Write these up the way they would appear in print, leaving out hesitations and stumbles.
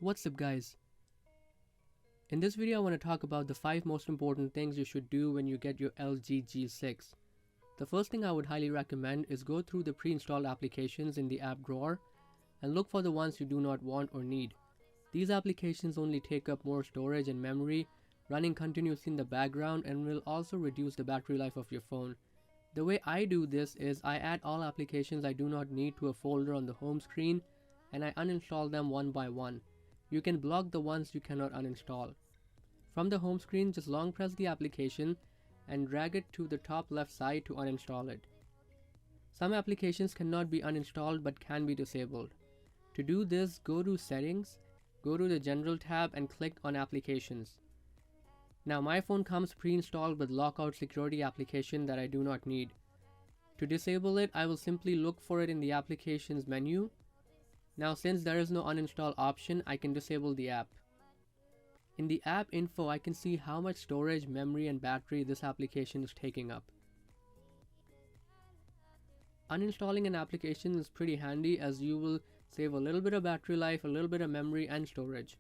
What's up guys? In this video I want to talk about the 5 most important things you should do when you get your LG G6. The first thing I would highly recommend is go through the pre-installed applications in the app drawer and look for the ones you do not want or need. These applications only take up more storage and memory, running continuously in the background, and will also reduce the battery life of your phone. The way I do this is I add all applications I do not need to a folder on the home screen and I uninstall them one by one. You can block the ones you cannot uninstall. From the home screen, just long press the application and drag it to the top left side to uninstall it. Some applications cannot be uninstalled but can be disabled. To do this, go to Settings, go to the General tab and click on Applications. Now my phone comes pre-installed with Lockout security application that I do not need. To disable it, I will simply look for it in the Applications menu. Now since there is no uninstall option, I can disable the app. In the app info, I can see how much storage, memory and battery this application is taking up. Uninstalling an application is pretty handy as you will save a little bit of battery life, a little bit of memory and storage.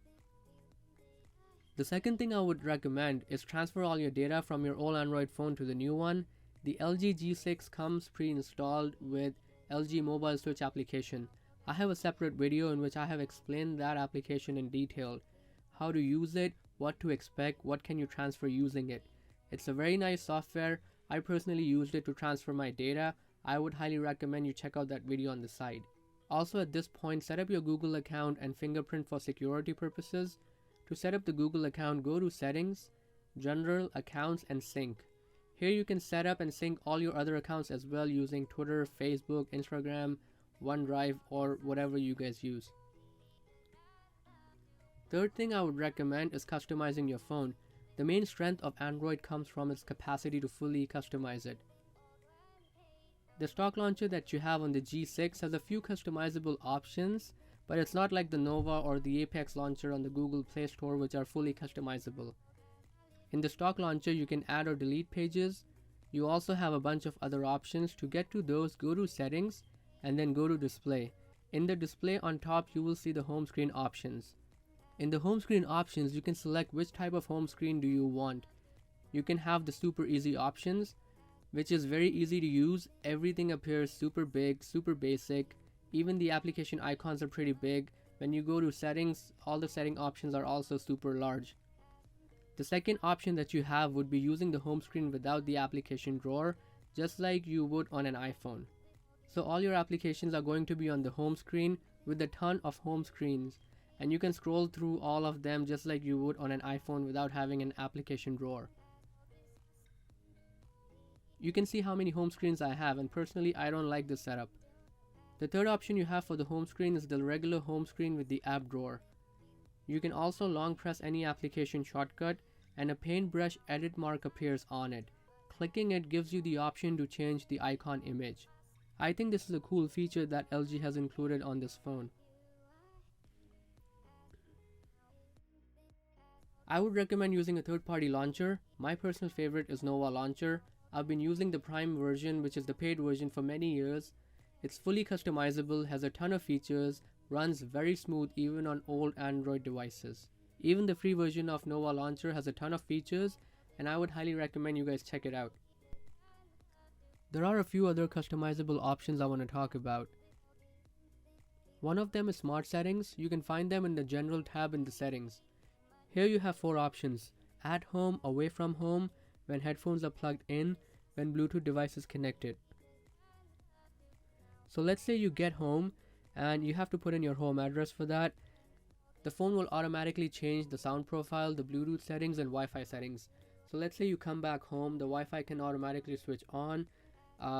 The second thing I would recommend is transfer all your data from your old Android phone to the new one. The LG G6 comes pre-installed with LG Mobile Switch application. I have a separate video in which I have explained that application in detail. How to use it, what to expect, what can you transfer using it. It's a very nice software. I personally used it to transfer my data. I would highly recommend you check out that video on the side. Also at this point, set up your Google account and fingerprint for security purposes. To set up the Google account, go to Settings, General, Accounts and Sync. Here you can set up and sync all your other accounts as well using Twitter, Facebook, Instagram, OneDrive or whatever you guys use. Third thing I would recommend is customizing your phone. The main strength of Android comes from its capacity to fully customize it. The stock launcher that you have on the G6 has a few customizable options, but it's not like the Nova or the Apex launcher on the Google Play Store, which are fully customizable. In the stock launcher you can add or delete pages. You also have a bunch of other options. To get to those, go to Settings and then go to Display. In the display on top you will see the home screen options. In the home screen options you can select which type of home screen do you want. You can have the super easy options, which is very easy to use. Everything appears super big, super basic. Even the application icons are pretty big. When you go to settings, all the setting options are also super large. The second option that you have would be using the home screen without the application drawer, just like you would on an iPhone. So all your applications are going to be on the home screen with a ton of home screens, and you can scroll through all of them just like you would on an iPhone without having an application drawer. You can see how many home screens I have, and personally I don't like this setup. The third option you have for the home screen is the regular home screen with the app drawer. You can also long press any application shortcut and a paintbrush edit mark appears on it. Clicking it gives you the option to change the icon image. I think this is a cool feature that LG has included on this phone. I would recommend using a third-party launcher. My personal favorite is Nova Launcher. I've been using the Prime version, which is the paid version, for many years. It's fully customizable, has a ton of features, runs very smooth even on old Android devices. Even the free version of Nova Launcher has a ton of features, and I would highly recommend you guys check it out. There are a few other customizable options I want to talk about. One of them is Smart Settings. You can find them in the General tab in the Settings. Here you have 4 options: at home, away from home, when headphones are plugged in, when Bluetooth device is connected. So let's say you get home and you have to put in your home address for that. The phone will automatically change the sound profile, the Bluetooth settings and Wi-Fi settings. So let's say you come back home, the Wi-Fi can automatically switch on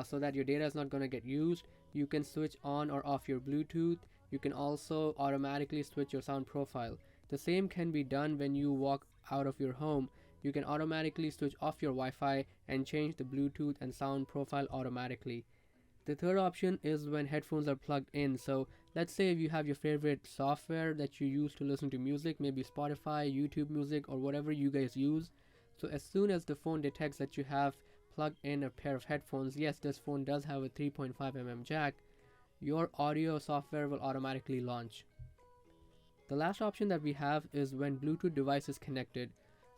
so that your data is not going to get used. You can switch on or off your Bluetooth. You can also automatically switch your sound profile. The same can be done when you walk out of your home. You can automatically switch off your Wi-Fi and change the Bluetooth and sound profile automatically. The third option is when headphones are plugged in. So let's say if you have your favorite software that you use to listen to music, maybe Spotify, YouTube Music or whatever you guys use. So as soon as the phone detects that you have plugged in a pair of headphones, yes, this phone does have a 3.5mm jack, your audio software will automatically launch. The last option that we have is when Bluetooth device is connected.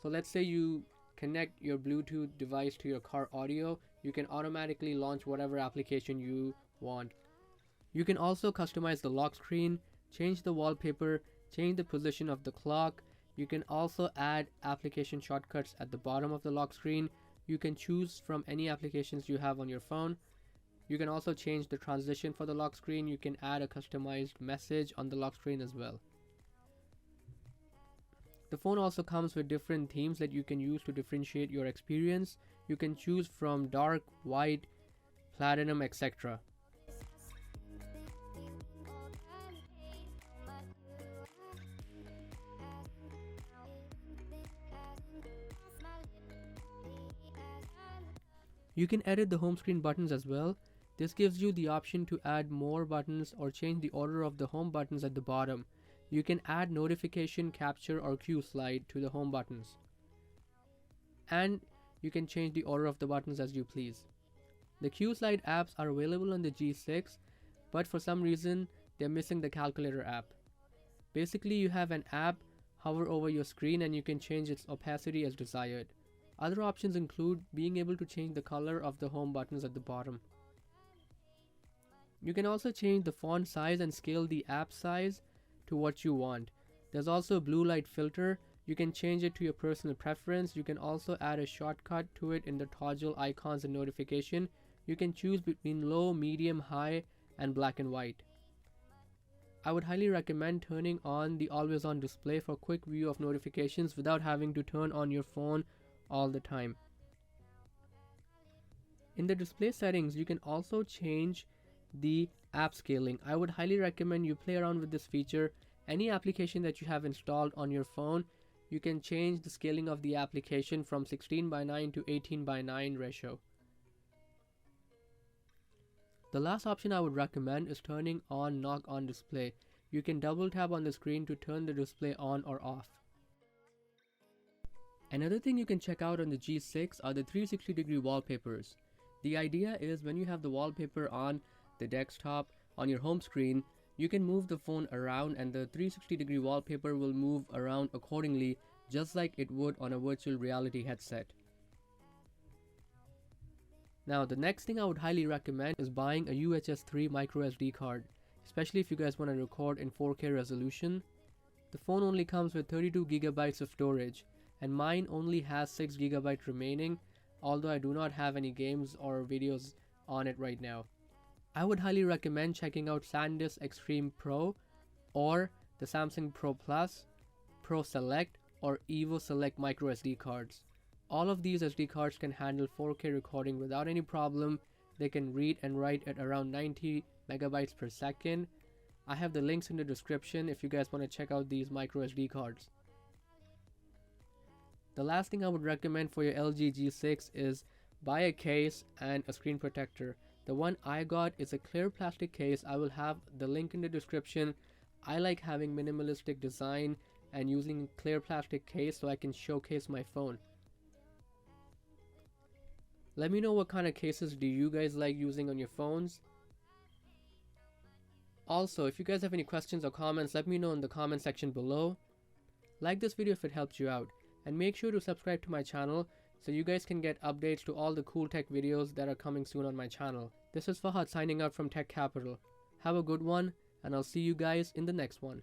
So let's say you connect your Bluetooth device to your car audio, you can automatically launch whatever application you want. You can also customize the lock screen, change the wallpaper, change the position of the clock. You can also add application shortcuts at the bottom of the lock screen. You can choose from any applications you have on your phone. You can also change the transition for the lock screen. You can add a customized message on the lock screen as well. The phone also comes with different themes that you can use to differentiate your experience. You can choose from dark, white, platinum, etc. You can edit the home screen buttons as well. This gives you the option to add more buttons or change the order of the home buttons at the bottom. You can add notification, capture, or queue slide to the home buttons. And you can change the order of the buttons as you please. The queue slide apps are available on the G6, but for some reason they're missing the calculator app. Basically, you have an app, hover over your screen, and you can change its opacity as desired. Other options include being able to change the color of the home buttons at the bottom. You can also change the font size and scale the app size to what you want. There's also a blue light filter. You can change it to your personal preference. You can also add a shortcut to it in the toggle icons and notification. You can choose between low, medium, high, and black and white. I would highly recommend turning on the always on display for quick view of notifications without having to turn on your phone all the time. In the display settings, you can also change the app scaling. I would highly recommend you play around with this feature. Any application that you have installed on your phone, you can change the scaling of the application from 16:9 to 18:9 ratio. The last option I would recommend is turning on knock on display. You can double tap on the screen to turn the display on or off. Another thing you can check out on the G6 are the 360-degree wallpapers. The idea is when you have the wallpaper on the desktop on your home screen, you can move the phone around and the 360-degree wallpaper will move around accordingly, just like it would on a virtual reality headset. Now, the next thing I would highly recommend is buying a UHS 3 microSD card, especially if you guys want to record in 4K resolution. The phone only comes with 32 gigabytes of storage, and mine only has 6 gigabytes remaining, although I do not have any games or videos on it right now. I would highly recommend checking out SanDisk Extreme Pro or the Samsung Pro Plus, Pro Select, or Evo Select microSD cards. All of these SD cards can handle 4K recording without any problem. They can read and write at around 90 megabytes per second. I have the links in the description if you guys want to check out these microSD cards. The last thing I would recommend for your LG G6 is buy a case and a screen protector. The one I got is a clear plastic case. I will have the link in the description. I like having minimalistic design and using clear plastic case so I can showcase my phone. Let me know what kind of cases do you guys like using on your phones. Also, if you guys have any questions or comments, let me know in the comment section below. Like this video if it helped you out, and make sure to subscribe to my channel so you guys can get updates to all the cool tech videos that are coming soon on my channel. This is Fahad signing out from Tech Capital. Have a good one, and I'll see you guys in the next one.